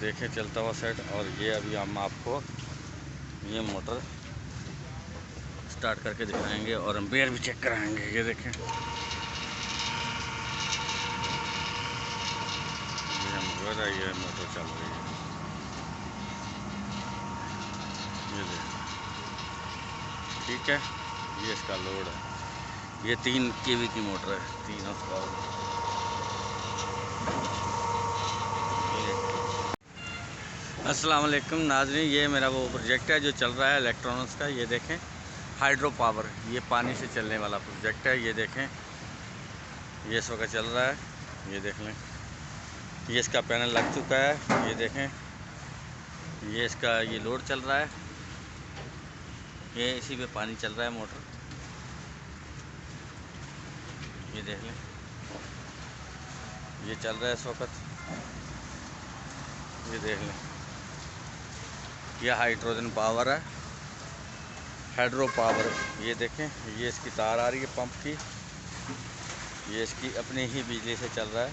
देखें चलता हुआ सेट। और ये अभी हम आपको ये मोटर स्टार्ट करके दिखाएंगे और एम्पेयर भी चेक कराएंगे। ये देखें, ये मोटर चल रही है। ये देखें, ठीक है, ये इसका लोड है। ये 3 kV की मोटर है, 3 हॉर्स पावर। अस्सलाम वालेकुम नाज़रीन, ये मेरा वो प्रोजेक्ट है जो चल रहा है इलेक्ट्रॉनिक्स का। ये देखें, हाइड्रो पावर, ये पानी से चलने वाला प्रोजेक्ट है। ये देखें, ये इस वक्त चल रहा है। ये देख लें, ये इसका पैनल लग चुका है। ये देखें, ये इसका ये लोड चल रहा है। ये इसी पे पानी चल रहा है मोटर। ये देख लें, ये चल रहा है इस वक्त। ये देख लें, यह हाइड्रोजन पावर है, हाइड्रो पावर। ये देखें, ये इसकी तार आ रही है पंप की। ये इसकी अपनी ही बिजली से चल रहा है।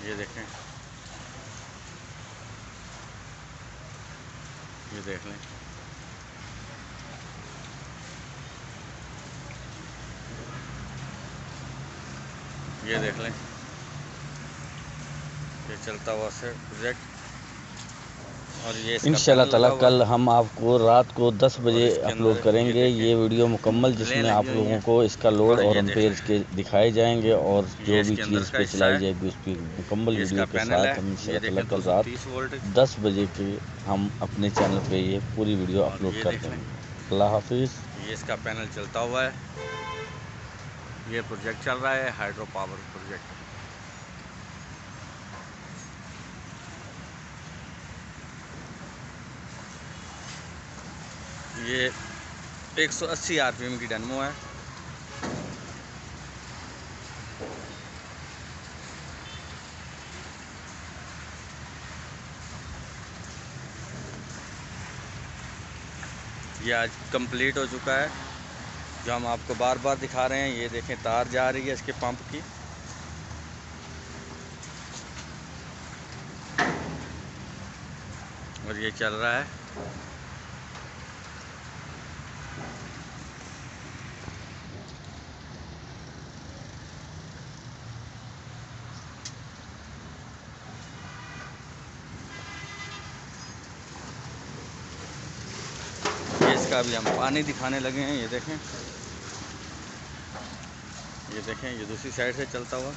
ये देखें, ये देख लें, ये देख लें, ये चलता हुआ से प्रोजेक्ट। और ये इंशाल्लाह ताला कल हम आपको रात को 10 बजे अपलोड करेंगे ये वीडियो मुकम्मल, जिसमें आप लोगों को इसका लोड और एम्पेयर के दिखाए जाएंगे और जो भी चीज़ पे चलाई जाएगी उसकी मुकम्मल वीडियो के साथ हम इंशाल्लाह कल रात 10 बजे के हम अपने चैनल पे ये पूरी वीडियो अपलोड कर देंगे। अल्लाह हाफिज़। ये इसका पैनल चलता हुआ है। ये प्रोजेक्ट चल रहा है, हाइड्रो पावर प्रोजेक्ट। ये 180 RPM की डायनेमो है। ये आज कंप्लीट हो चुका है, जो हम आपको बार बार दिखा रहे हैं। ये देखें, तार जा रही है इसके पंप की। और ये चल रहा है। इसका अभी हम पानी दिखाने लगे हैं। ये देखें, ये देखें, ये दूसरी साइड से चलता हुआ।